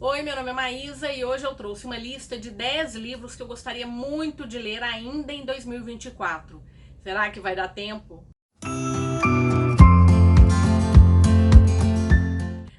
Oi, meu nome é Maísa e hoje eu trouxe uma lista de 10 livros que eu gostaria muito de ler ainda em 2024. Será que vai dar tempo?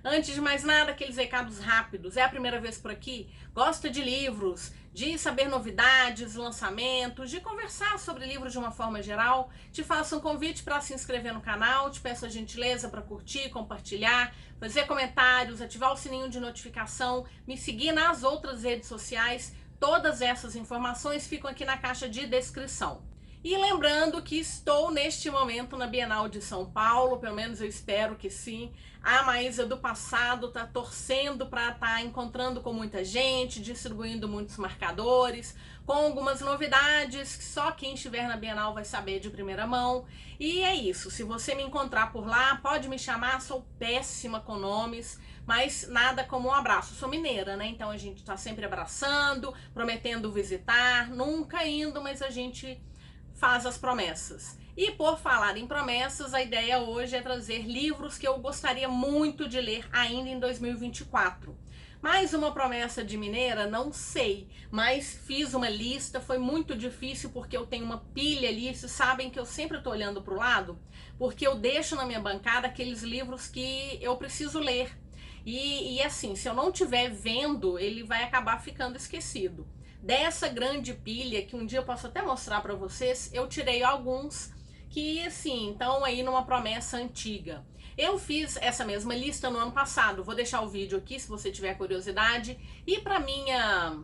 Antes de mais nada, aqueles recados rápidos. É a primeira vez por aqui? Gosta de livros, de saber novidades, lançamentos, de conversar sobre livros de uma forma geral? Te faço um convite para se inscrever no canal, te peço a gentileza para curtir, compartilhar, fazer comentários, ativar o sininho de notificação, me seguir nas outras redes sociais. Todas essas informações ficam aqui na caixa de descrição. E lembrando que estou neste momento na Bienal de São Paulo, pelo menos eu espero que sim. A Maísa do passado está torcendo para estar encontrando com muita gente, distribuindo muitos marcadores, com algumas novidades que só quem estiver na Bienal vai saber de primeira mão. E é isso, se você me encontrar por lá, pode me chamar, sou péssima com nomes, mas nada como um abraço. Sou mineira, né? Então a gente tá sempre abraçando, prometendo visitar, nunca indo, mas a gente faz as promessas. E por falar em promessas, a ideia hoje é trazer livros que eu gostaria muito de ler ainda em 2024. Mais uma promessa de mineira? Não sei, mas fiz uma lista, foi muito difícil porque eu tenho uma pilha ali, vocês sabem que eu sempre tô olhando pro lado, porque eu deixo na minha bancada aqueles livros que eu preciso ler. E assim, se eu não estiver vendo, ele vai acabar ficando esquecido. Dessa grande pilha, que um dia eu posso até mostrar para vocês, eu tirei alguns que, assim, estão aí numa promessa antiga. Eu fiz essa mesma lista no ano passado, vou deixar o vídeo aqui se você tiver curiosidade. E para minha...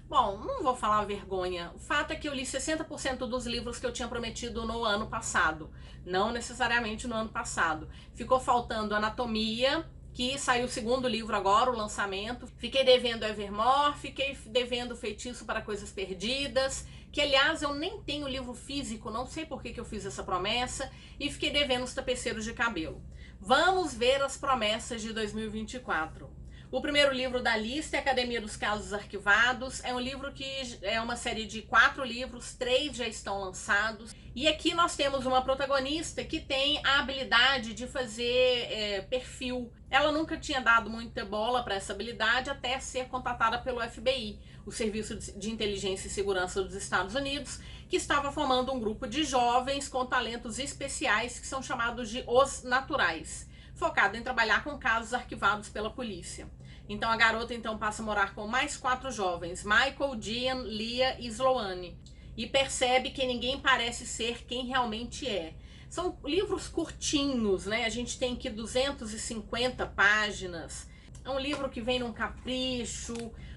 Bom, não vou falar vergonha, o fato é que eu li 60% dos livros que eu tinha prometido no ano passado. Não necessariamente no ano passado. Ficou faltando Anatomia, que saiu o segundo livro agora, o lançamento. Fiquei devendo Evermore, fiquei devendo Feitiço para Coisas Perdidas, que aliás eu nem tenho livro físico, não sei por que eu fiz essa promessa, e fiquei devendo Os Tapeceiros de Cabelo. Vamos ver as promessas de 2024. O primeiro livro da lista é Academia dos Casos Arquivados. É um livro que é uma série de 4 livros, 3 já estão lançados. E aqui nós temos uma protagonista que tem a habilidade de fazer perfil. Ela nunca tinha dado muita bola para essa habilidade até ser contatada pelo FBI, o Serviço de Inteligência e Segurança dos Estados Unidos, que estava formando um grupo de jovens com talentos especiais que são chamados de Os Naturais, focado em trabalhar com casos arquivados pela polícia. Então a garota então passa a morar com mais 4 jovens, Michael, Diane, Leah e Sloane, e percebe que ninguém parece ser quem realmente é. São livros curtinhos, né? A gente tem aqui 250 páginas. É um livro que vem num capricho.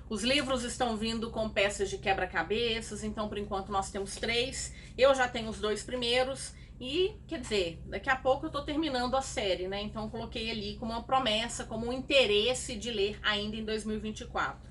Os livros estão vindo com peças de quebra-cabeças, então por enquanto nós temos 3. Eu já tenho os 2 primeiros. E, quer dizer, daqui a pouco eu tô terminando a série, né? Então eu coloquei ali como uma promessa, como um interesse de ler ainda em 2024.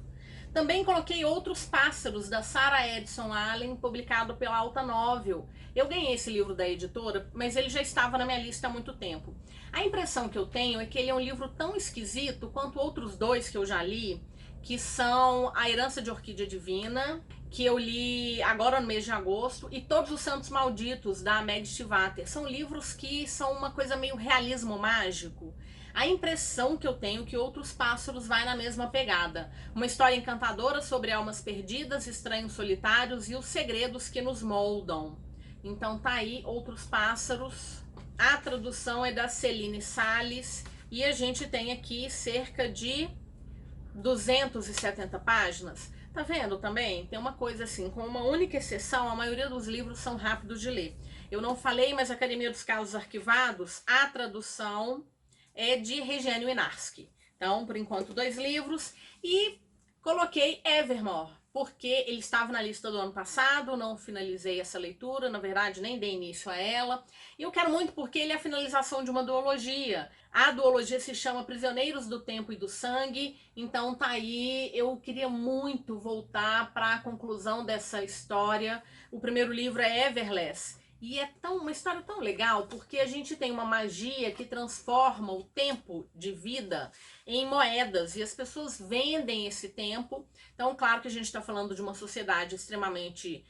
Também coloquei Outros Pássaros, da Sarah Edson Allen, publicado pela Alta Novel. Eu ganhei esse livro da editora, mas ele já estava na minha lista há muito tempo. A impressão que eu tenho é que ele é um livro tão esquisito quanto outros 2 que eu já li, que são A Herança de Orquídea Divina, que eu li agora no mês de agosto, e Todos os Santos Malditos, da Meg Stiefvater. São livros que são uma coisa meio realismo mágico. A impressão que eu tenho é que Outros Pássaros vai na mesma pegada. Uma história encantadora sobre almas perdidas, estranhos solitários e os segredos que nos moldam. Então tá aí Outros Pássaros. A tradução é da Celine Salles e a gente tem aqui cerca de 270 páginas. Tá vendo também? Tem uma coisa assim, com uma única exceção, a maioria dos livros são rápidos de ler. Eu não falei, mas Academia dos Casos Arquivados, a tradução é de Regiane Winarski. Então, por enquanto, 2 livros. E coloquei Evermore, porque ele estava na lista do ano passado, não finalizei essa leitura, na verdade nem dei início a ela. E eu quero muito porque ele é a finalização de uma duologia. A duologia se chama Prisioneiros do Tempo e do Sangue, então tá aí, eu queria muito voltar para a conclusão dessa história. O primeiro livro é Everless. E é uma história tão legal, porque a gente tem uma magia que transforma o tempo de vida em moedas, e as pessoas vendem esse tempo. Então, claro que a gente está falando de uma sociedade extremamente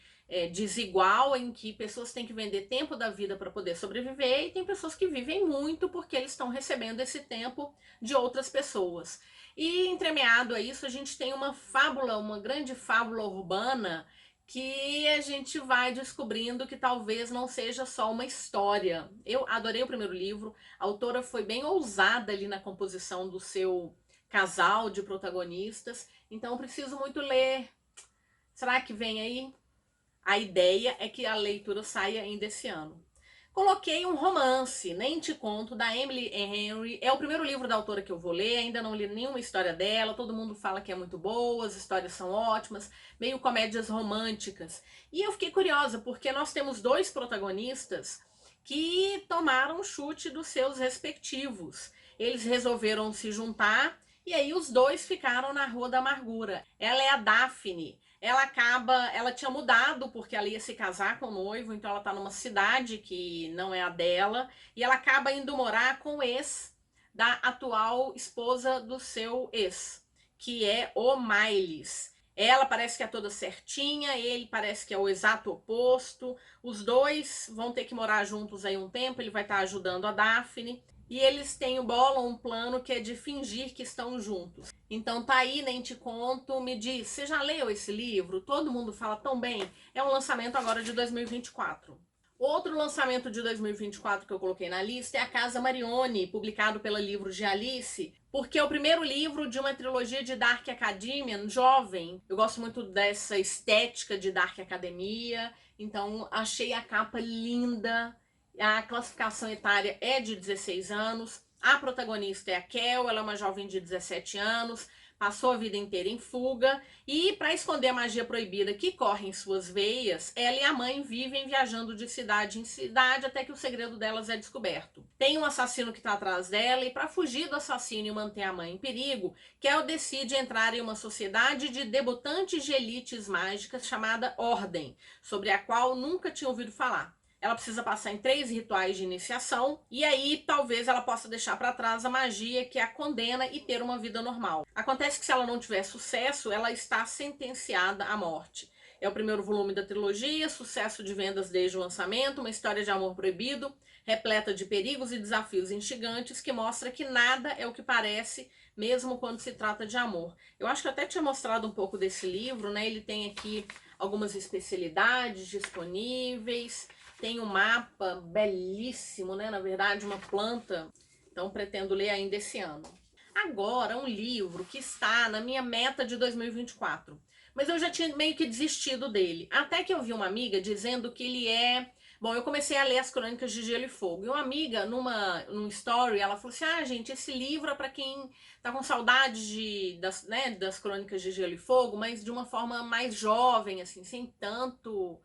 desigual, em que pessoas têm que vender tempo da vida para poder sobreviver, e tem pessoas que vivem muito porque eles estão recebendo esse tempo de outras pessoas. E entremeado a isso, a gente tem uma fábula, uma grande fábula urbana que a gente vai descobrindo que talvez não seja só uma história. Eu adorei o primeiro livro, a autora foi bem ousada ali na composição do seu casal de protagonistas, então eu preciso muito ler. Será que vem aí? A ideia é que a leitura saia ainda esse ano. Coloquei um romance, Nem Te Conto, da Emily Henry. É o primeiro livro da autora que eu vou ler, ainda não li nenhuma história dela. Todo mundo fala que é muito boa, as histórias são ótimas, meio comédias românticas. E eu fiquei curiosa, porque nós temos dois protagonistas que tomaram chute dos seus respectivos. Eles resolveram se juntar e aí os dois ficaram na Rua da Amargura. Ela é a Daphne. Ela tinha mudado porque ela ia se casar com o noivo, então ela tá numa cidade que não é a dela, e ela acaba indo morar com o ex da atual esposa do seu ex, que é o Miles. Ela parece que é toda certinha, ele parece que é o exato oposto. Os dois vão ter que morar juntos aí um tempo, ele vai estar ajudando a Daphne. E eles bolam um plano que é de fingir que estão juntos. Então tá aí, Nem Te Conto. Me diz, você já leu esse livro? Todo mundo fala tão bem. É um lançamento agora de 2024. Outro lançamento de 2024 que eu coloquei na lista é A Casa Marione, publicado pela Livros de Alice, porque é o primeiro livro de uma trilogia de Dark Academia, jovem. Eu gosto muito dessa estética de Dark Academia, então achei a capa linda. A classificação etária é de 16 anos. A protagonista é a Kel, ela é uma jovem de 17 anos, passou a vida inteira em fuga e, para esconder a magia proibida que corre em suas veias, ela e a mãe vivem viajando de cidade em cidade até que o segredo delas é descoberto. Tem um assassino que está atrás dela e, para fugir do assassino e manter a mãe em perigo, Kel decide entrar em uma sociedade de debutantes de elites mágicas chamada Ordem, sobre a qual nunca tinha ouvido falar. Ela precisa passar em 3 rituais de iniciação e aí talvez ela possa deixar para trás a magia que a condena e ter uma vida normal. Acontece que se ela não tiver sucesso, ela está sentenciada à morte. É o primeiro volume da trilogia, sucesso de vendas desde o lançamento, uma história de amor proibido, repleta de perigos e desafios instigantes que mostra que nada é o que parece, mesmo quando se trata de amor. Eu acho que eu até tinha mostrado um pouco desse livro, né? Ele tem aqui algumas especialidades disponíveis. Tem um mapa belíssimo, né? Na verdade, uma planta. Então, pretendo ler ainda esse ano. Agora, um livro que está na minha meta de 2024. Mas eu já tinha meio que desistido dele. Até que eu vi uma amiga dizendo que ele é... Bom, eu comecei a ler as Crônicas de Gelo e Fogo. E uma amiga, num story, ela falou assim, ah, gente, esse livro é para quem tá com saudade das Crônicas de Gelo e Fogo, mas de uma forma mais jovem, assim, sem tantos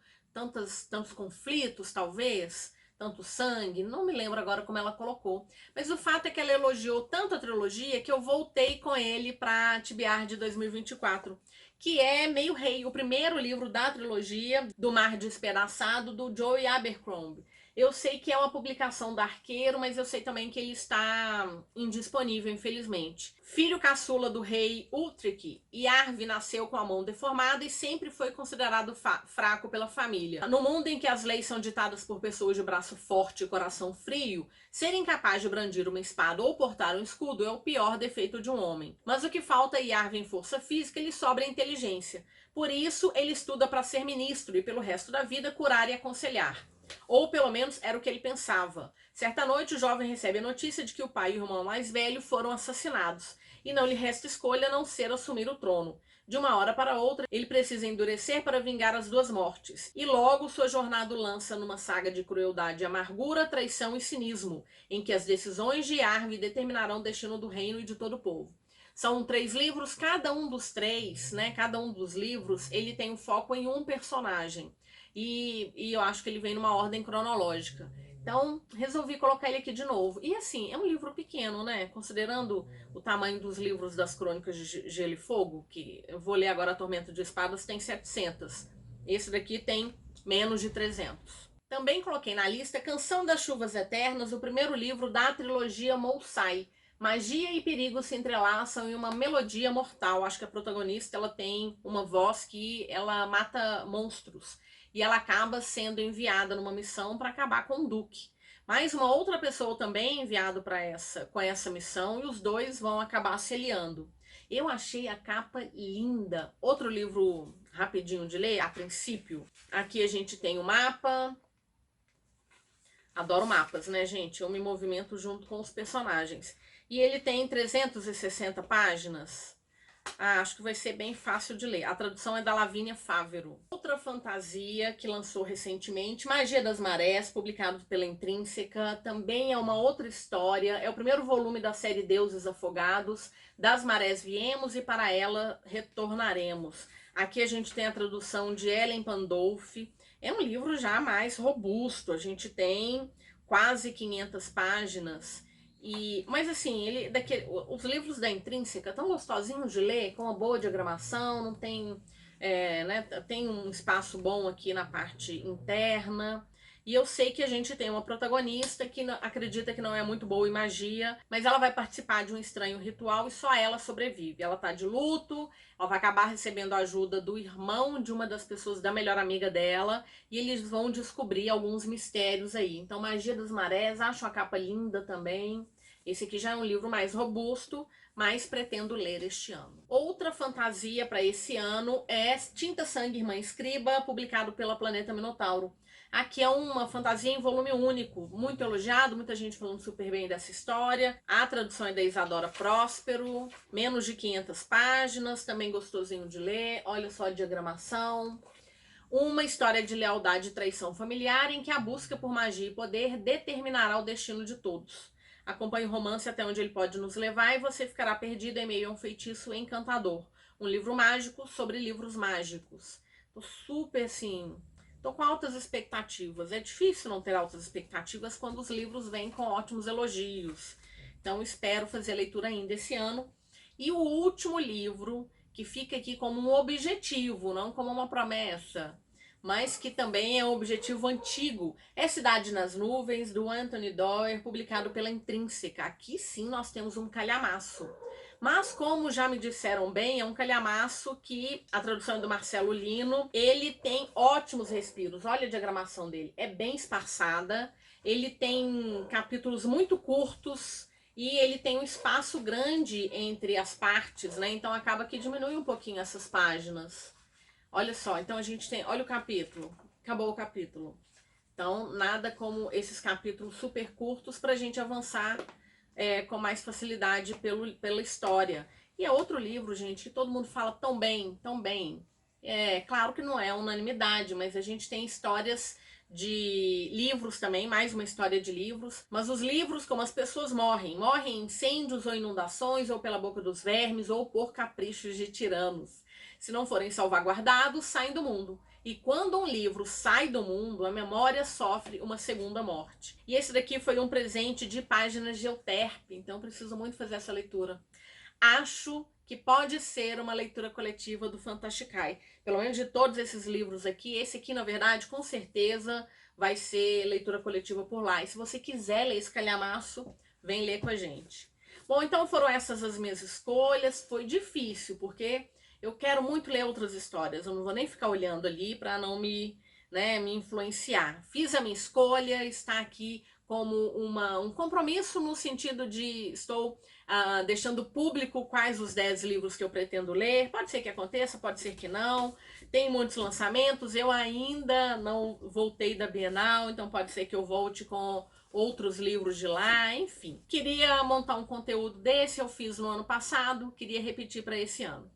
conflitos, talvez, tanto sangue, não me lembro agora como ela colocou. Mas o fato é que ela elogiou tanto a trilogia que eu voltei com ele para TBR de 2024, que é Meio Rei, o primeiro livro da trilogia do Mar Despedaçado, do Joe Abercrombie. Eu sei que é uma publicação da Arqueiro, mas eu sei também que ele está indisponível, infelizmente. Filho caçula do rei Uhtred, Iarve nasceu com a mão deformada e sempre foi considerado fraco pela família. No mundo em que as leis são ditadas por pessoas de braço forte e coração frio, ser incapaz de brandir uma espada ou portar um escudo é o pior defeito de um homem. Mas o que falta a Iarve em força física lhe sobra inteligência. Por isso, ele estuda para ser ministro e, pelo resto da vida, curar e aconselhar. Ou pelo menos era o que ele pensava. Certa noite o jovem recebe a notícia de que o pai e o irmão mais velho foram assassinados, e não lhe resta escolha a não ser assumir o trono. De uma hora para outra, ele precisa endurecer para vingar as 2 mortes, e logo sua jornada o lança numa saga de crueldade, amargura, traição e cinismo, em que as decisões de Iarve determinarão o destino do reino e de todo o povo. São 3 livros, cada um dos 3, né? Cada um dos livros, ele tem um foco em um personagem. E eu acho que ele vem numa ordem cronológica. Então, resolvi colocar ele aqui de novo. E assim, é um livro pequeno, né? Considerando o tamanho dos livros das Crônicas de Gelo e Fogo, que eu vou ler agora A Tormenta de Espadas, tem 700. Esse daqui tem menos de 300. Também coloquei na lista Canção das Chuvas Eternas, o primeiro livro da trilogia Mousai. Magia e perigo se entrelaçam em uma melodia mortal. Acho que a protagonista ela tem uma voz que ela mata monstros. E ela acaba sendo enviada numa missão para acabar com o Duque. Mas uma outra pessoa também é enviada com essa missão e os dois vão acabar se aliando. Eu achei a capa linda. Outro livro rapidinho de ler, a princípio. Aqui a gente tem o mapa. Adoro mapas, né, gente? Eu me movimento junto com os personagens. E ele tem 360 páginas. Acho que vai ser bem fácil de ler. A tradução é da Lavínia Fávero. Outra fantasia que lançou recentemente, Magia das Marés, publicado pela Intrínseca, também é uma outra história. É o primeiro volume da série Deuses Afogados. Das marés viemos e para ela retornaremos. Aqui a gente tem a tradução de Ellen Pandolfi. É um livro já mais robusto. A gente tem quase 500 páginas. Mas assim, os livros da Intrínseca tão gostosinhos de ler, com uma boa diagramação, não tem, né, tem um espaço bom aqui na parte interna. E eu sei que a gente tem uma protagonista que acredita que não é muito boa em magia, mas ela vai participar de um estranho ritual e só ela sobrevive. Ela tá de luto, ela vai acabar recebendo a ajuda do irmão de uma das pessoas, da melhor amiga dela, e eles vão descobrir alguns mistérios aí. Então, Magia das Marés, acho a capa linda também. Esse aqui já é um livro mais robusto, mas pretendo ler este ano. Outra fantasia para esse ano é Tinta, Sangue, Irmã Escriba, publicado pela Planeta Minotauro. Aqui é uma fantasia em volume único, muito elogiado, muita gente falando super bem dessa história. A tradução é da Isadora Próspero, menos de 500 páginas, também gostosinho de ler, olha só a diagramação. Uma história de lealdade e traição familiar em que a busca por magia e poder determinará o destino de todos. Acompanhe o romance até onde ele pode nos levar e você ficará perdido em meio a um feitiço encantador. Um livro mágico sobre livros mágicos. Tô super assim... Tô com altas expectativas. É difícil não ter altas expectativas quando os livros vêm com ótimos elogios. Então espero fazer a leitura ainda esse ano. E o último livro, que fica aqui como um objetivo, não como uma promessa, mas que também é um objetivo antigo, é Cidade nas Nuvens, do Anthony Doerr, publicado pela Intrínseca. Aqui sim nós temos um calhamaço. Mas, como já me disseram bem, é um calhamaço que, a tradução é do Marcelo Lino, ele tem ótimos respiros. Olha a diagramação dele, é bem espaçada, ele tem capítulos muito curtos e ele tem um espaço grande entre as partes, né? Então acaba que diminui um pouquinho essas páginas. Olha só, então a gente tem, olha o capítulo, acabou o capítulo. Então, nada como esses capítulos super curtos para a gente avançar com mais facilidade pela história. E é outro livro, gente, que todo mundo fala tão bem, tão bem. Claro que não é unanimidade, mas a gente tem histórias de livros também, mais uma história de livros. Mas os livros, como as pessoas morrem em incêndios ou inundações, ou pela boca dos vermes, ou por caprichos de tiranos. Se não forem salvaguardados, saem do mundo. E quando um livro sai do mundo, a memória sofre uma segunda morte. E esse daqui foi um presente de páginas de Euterpe, então preciso muito fazer essa leitura. Acho que pode ser uma leitura coletiva do Fantasticai. Pelo menos de todos esses livros aqui, esse aqui, na verdade, com certeza vai ser leitura coletiva por lá. E se você quiser ler esse calhamaço, vem ler com a gente. Bom, então foram essas as minhas escolhas. Foi difícil, porque eu quero muito ler outras histórias, eu não vou nem ficar olhando ali para não me influenciar. Fiz a minha escolha, está aqui como um compromisso no sentido de estou deixando público quais os 10 livros que eu pretendo ler. Pode ser que aconteça, pode ser que não. Tem muitos lançamentos, eu ainda não voltei da Bienal, então pode ser que eu volte com outros livros de lá, enfim. Queria montar um conteúdo desse, eu fiz no ano passado, queria repetir para esse ano.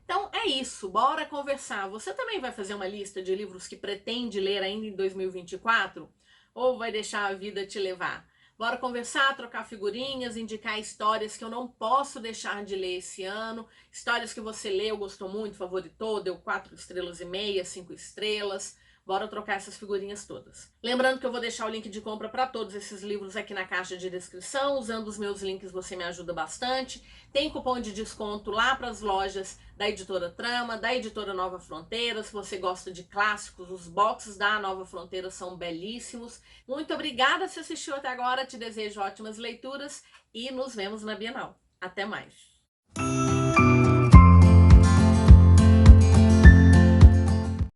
Então é isso, bora conversar. Você também vai fazer uma lista de livros que pretende ler ainda em 2024? Ou vai deixar a vida te levar? Bora conversar, trocar figurinhas, indicar histórias que eu não posso deixar de ler esse ano. Histórias que você leu, gostou muito, favoritou, deu 4 estrelas e meia, 5 estrelas. Bora trocar essas figurinhas todas. Lembrando que eu vou deixar o link de compra para todos esses livros aqui na caixa de descrição. Usando os meus links você me ajuda bastante. Tem cupom de desconto lá para as lojas da Editora Trama, da Editora Nova Fronteira. Se você gosta de clássicos, os boxes da Nova Fronteira são belíssimos. Muito obrigada se assistiu até agora. Te desejo ótimas leituras e nos vemos na Bienal. Até mais!